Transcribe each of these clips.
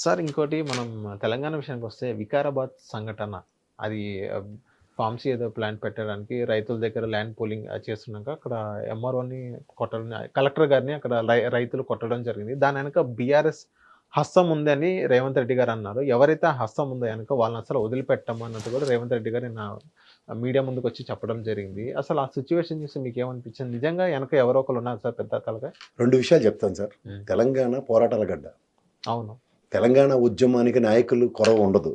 Sir ఇంకోటి మనం తెలంగాణ విషయానికి వస్తే వికారాబాద్ సంఘటన అది ఫార్మసీ ఏదో ప్లాంట్ పెట్టడానికి రైతుల దగ్గర ల్యాండ్ పూలింగ్ చేస్తున్నాక అక్కడ ఎంఆర్ఓని కొట్టడం, కలెక్టర్ గారిని అక్కడ రైతులు కొట్టడం జరిగింది. దాని వెనక బీఆర్ఎస్ హస్తం ఉందని రేవంత్ రెడ్డి గారు అన్నారు. ఎవరైతే ఆ హస్తం ఉందో వెనక వాళ్ళని అసలు వదిలిపెట్టమన్నట్టు కూడా రేవంత్ రెడ్డి గారు నా మీడియా ముందుకు వచ్చి చెప్పడం జరిగింది. అసలు ఆ సిచ్యువేషన్ చూసి మీకు ఏమనిపించింది? నిజంగా వెనక ఎవరో ఒకరు ఉన్నారు సార్ పెద్ద తలగా? 2 విషయాలు చెప్తాను సార్. తెలంగాణ పోరాటాల గడ్డ. అవును. తెలంగాణ ఉద్యమానికి నాయకులు కొరవ ఉండదు.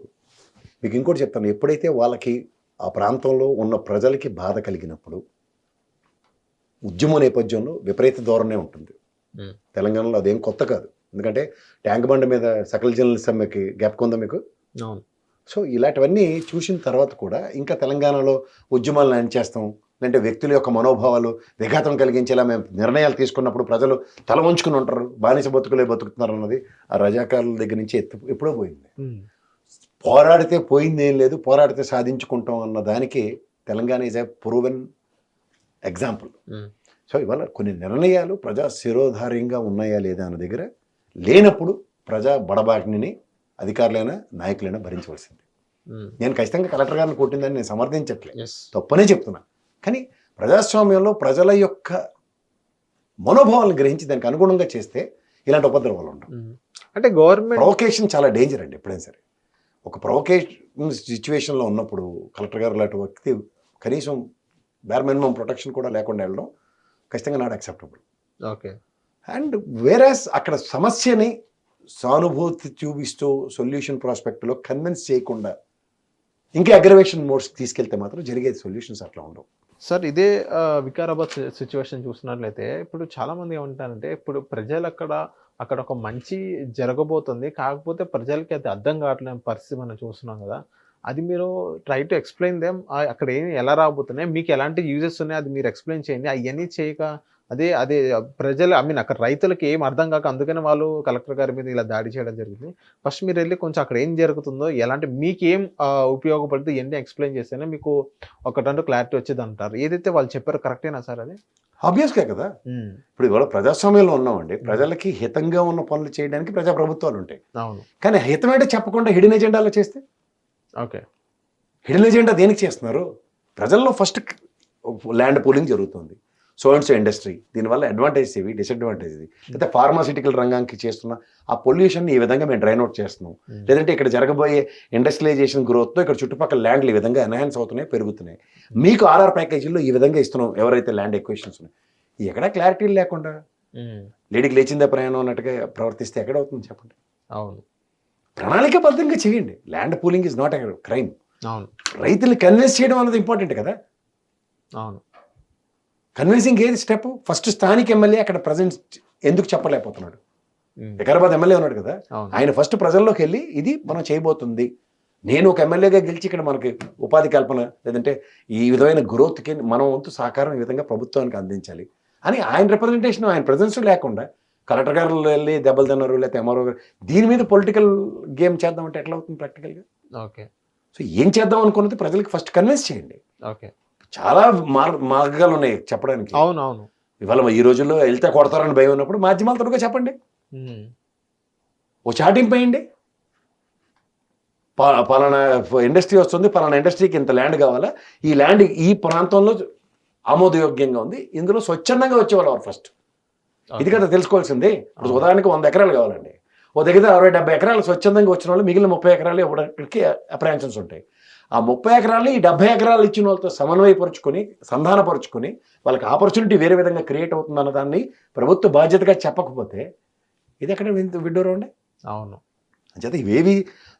మీకు ఇంకోటి చెప్తాను, ఎప్పుడైతే వాళ్ళకి ఆ ప్రాంతంలో ఉన్న ప్రజలకి బాధ కలిగినప్పుడు ఉద్యమ నేపథ్యంలో విపరీత ధోరణే ఉంటుంది. తెలంగాణలో అదేం కొత్త కాదు. ఎందుకంటే ట్యాంక్ బండ మీద సకల జనుల సమ్మెకి జ్ఞాపకం ఉందా మీకు? అవును. సో ఇలాంటివన్నీ చూసిన తర్వాత కూడా ఇంకా తెలంగాణలో ఉద్యమాలను ఎండ్ చేస్తాం, లేదంటే వ్యక్తుల యొక్క మనోభావాలు విఘాతం కలిగించేలా మేము నిర్ణయాలు తీసుకున్నప్పుడు ప్రజలు తల వంచుకుని ఉంటారు, బానిస బతుకులే బతుకుతున్నారు అన్నది ఆ రజాకారుల దగ్గర నుంచి ఎప్పుడో పోయింది. పోరాడితే పోయింది ఏం లేదు, పోరాడితే సాధించుకుంటాం అన్న దానికి Telangana is a proven example. So ఇవాళ కొన్ని నిర్ణయాలు ప్రజా శిరోధార్యంగా ఉన్నాయా లేదా అన్న దగ్గర లేనప్పుడు ప్రజా బడబాగ్నిని అధికారులైనా నాయకులైనా భరించవలసింది. నేను ఖచ్చితంగా కలెక్టర్ గారిని కొట్టిందని నేను సమర్థించట్లేదు, తప్పనే చెప్తున్నా. కానీ ప్రజాస్వామ్యంలో ప్రజల యొక్క మనోభావాలను గ్రహించి దానికి అనుగుణంగా చేస్తే ఇలాంటి ఉపద్రవాలు ఉండవు. అంటే గవర్నమెంట్ ప్రొవొకేషన్ చాలా డేంజర్ అండి. ఎప్పుడైనా సరే ఒక ప్రొవొకేషన్ సిచ్యువేషన్లో ఉన్నప్పుడు కలెక్టర్ గారు లాంటి వ్యక్తి కనీసం బేర్ మినిమం ప్రొటెక్షన్ కూడా లేకుండా వెళ్ళడం ఖచ్చితంగా నాట్ యాక్సెప్టబుల్. ఓకే. అండ్ వేరాస్ అక్కడ సమస్యని సానుభూతి చూపిస్తూ సొల్యూషన్ ప్రాస్పెక్ట్లో కన్విన్స్ చేయకుండా ఇంకా అగ్రవేషన్ మోడ్స్కి తీసుకెళ్తే మాత్రం జరిగే సొల్యూషన్స్ అట్లా ఉండవు. సార్ ఇదే వికారాబాద్ సిచ్యువేషన్ చూసినట్లయితే ఇప్పుడు చాలామంది ఏమంటారంటే ఇప్పుడు ప్రజలు అక్కడ ఒక మంచి జరగబోతుంది, కాకపోతే ప్రజలకి అది అర్థం కావట్లేని పరిస్థితి మనం చూస్తున్నాం కదా. అది మీరు ట్రై టు ఎక్స్ప్లెయిన్ దెమ్, అక్కడ ఏమి ఎలా రాబోతున్నాయి, మీకు ఎలాంటి యూజెస్ ఉన్నాయి అది మీరు ఎక్స్ప్లెయిన్ చేయండి. అవన్నీ చేయక అదే అదే ప్రజలు అక్కడ రైతులకి ఏం అర్థం కాక అందుకని వాళ్ళు కలెక్టర్ గారి మీద ఇలా దాడి చేయడం జరిగింది. ఫస్ట్ మీరు వెళ్ళి కొంచెం అక్కడ ఏం జరుగుతుందో ఎలాంటి మీకు ఏం ఉపయోగపడుతుంది ఇవన్నీ ఎక్స్ప్లెయిన్ చేస్తేనే మీకు ఒకటంటూ క్లారిటీ వచ్చేది అంటారు. ఏదైతే వాళ్ళు చెప్పారో కరెక్టేనా సార్? అది ఆబ్వియస్గా కదా. ఇప్పుడు ఇవాళ ప్రజాస్వామ్యంలో ఉన్నామండి, ప్రజలకి హితంగా ఉన్న పనులు చేయడానికి ప్రజాప్రభుత్వాలు ఉంటాయి. అవును. కానీ హితం అంటే చెప్పకుండా హిడెన్ ఎజెండాలో చేస్తే ఓకే. హిడెన్ ఎజెండా దేనికి చేస్తున్నారు? ప్రజల్లో ఫస్ట్ ల్యాండ్ పూలింగ్ జరుగుతుంది, సో అండ్ సో ఇండస్ట్రీ, దీనివల్ల అడ్వాంటేజ్ ఇవి, డిసడ్వాంటేజ్ ఇది. అయితే ఫార్మాసిటికల్ రంగానికి చేస్తున్న ఆ పొల్యూషన్ ఈ విధంగా మేము డ్రైన్ అవుట్ చేస్తున్నాం, లేదంటే ఇక్కడ జరగబోయే ఇండస్ట్రియలైజేషన్ గ్రోత్తో ఇక్కడ చుట్టుపక్కల ల్యాండ్లు ఈ విధంగా ఎన్హాన్స్ అవుతున్నాయి, పెరుగుతున్నాయి, మీకు ఆర్ఆర్ ప్యాకేజీల్లో ఈ విధంగా ఇస్తున్నాం ఎవరైతే ల్యాండ్ ఎక్వేషన్స్ ఉన్నాయి. ఎక్కడ క్లారిటీ లేకుండా లేడీకి లేచిందే ప్రయాణం అన్నట్టుగా ప్రవర్తిస్తే ఎక్కడ అవుతుంది చెప్పండి? అవును. ప్రణాళికాబద్ధంగా చేయండి. Land pooling is not a crime. అవును. రైతుల్ని కన్విన్స్ చేయడం అన్నది ఇంపార్టెంట్ కదా. అవును. కన్విన్సింగ్ ఏది స్టెప్? ఫస్ట్ స్థానిక ఎమ్మెల్యే అక్కడ ప్రజెంట్ ఎందుకు చెప్పలేకపోతున్నాడు? వికారాబాద్ ఎమ్మెల్యే ఉన్నాడు కదా, ఆయన ఫస్ట్ ప్రజల్లోకి వెళ్ళి ఇది మనం చేయబోతుంది, నేను ఒక ఎమ్మెల్యేగా గెలిచి ఇక్కడ మనకి ఉపాధి కల్పన లేదంటే ఈ విధమైన గ్రోత్కి మనం వంతు సహకారం ఈ విధంగా ప్రభుత్వానికి అందించాలి అని ఆయన రిప్రజెంటేషన్, ఆయన ప్రజెన్స్ లేకుండా కలెక్టర్ గారు వెళ్ళి దెబ్బలు తిన్నారు లేకపోతే ఎంఆర్ఓ గారు దీని మీద పొలిటికల్ గేమ్ చేద్దామంటే ఎట్లా అవుతుంది ప్రాక్టికల్గా? ఓకే. సో ఏం చేద్దాం అనుకున్నది ప్రజలకు ఫస్ట్ కన్విన్స్ చేయండి. ఓకే. చాలా మార్గాలు ఉన్నాయి చెప్పడానికి. అవునవును. ఇవాళ ఈ రోజుల్లో వెళ్తే కొడతారని భయం ఉన్నప్పుడు మాధ్యమాల తరపుగా చెప్పండి, ఓ చాటింపు వేయండి, పలానా ఇండస్ట్రీ వస్తుంది, పలానా ఇండస్ట్రీకి ఇంత ల్యాండ్ కావాలా, ఈ ల్యాండ్ ఈ ప్రాంతంలో ఆమోదయోగ్యంగా ఉంది, ఇందులో స్వచ్ఛందంగా వచ్చేవాళ్ళు ఎవరు ఫస్ట్, ఇది కదా తెలుసుకోవాల్సింది. ఇప్పుడు ఉదాహరణకి 100 ఎకరాలు కావాలండి, ఓ దగ్గర 60-70 ఎకరాలు స్వచ్ఛందంగా వచ్చిన వాళ్ళు మిగిలిన 30 ఎకరాలు ఇవ్వడానికి అప్రహెన్షన్స్ ఉంటాయి. ఆ 30 ఎకరాలని ఈ 70 ఎకరాలు ఇచ్చిన వాళ్ళతో సమన్వయపరుచుకొని సంధానపరుచుకొని వాళ్ళకి ఆపర్చునిటీ వేరే విధంగా క్రియేట్ అవుతుంది అన్న దాన్ని ప్రభుత్వ బాధ్యతగా చెప్పకపోతే ఇది ఎక్కడ విడ్డూరం అండి. అవును. అంచేత ఇవేవి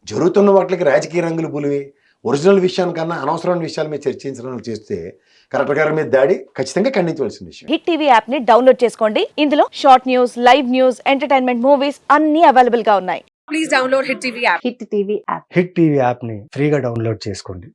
జరుగుతున్న వాటికి రాజకీయ రంగులు పులివి, ఒరిజినల్ విషయానికన్నా అనవసరమైన విషయాల మీద చర్చించడం చేస్తే కలెక్టర్ గారి మీద దాడి ఖచ్చితంగా ఖండించవలసిన విషయం. హిట్ టీవీ యాప్ ని డౌన్లోడ్ చేసుకోండి. ఇందులో short news, live news, entertainment movies అన్ని అవైలబుల్ గా ఉన్నాయి. Please download Hit TV app. Hit TV app hit TV యాప్ని ఫ్రీగా డౌన్లోడ్ చేసుకోండి.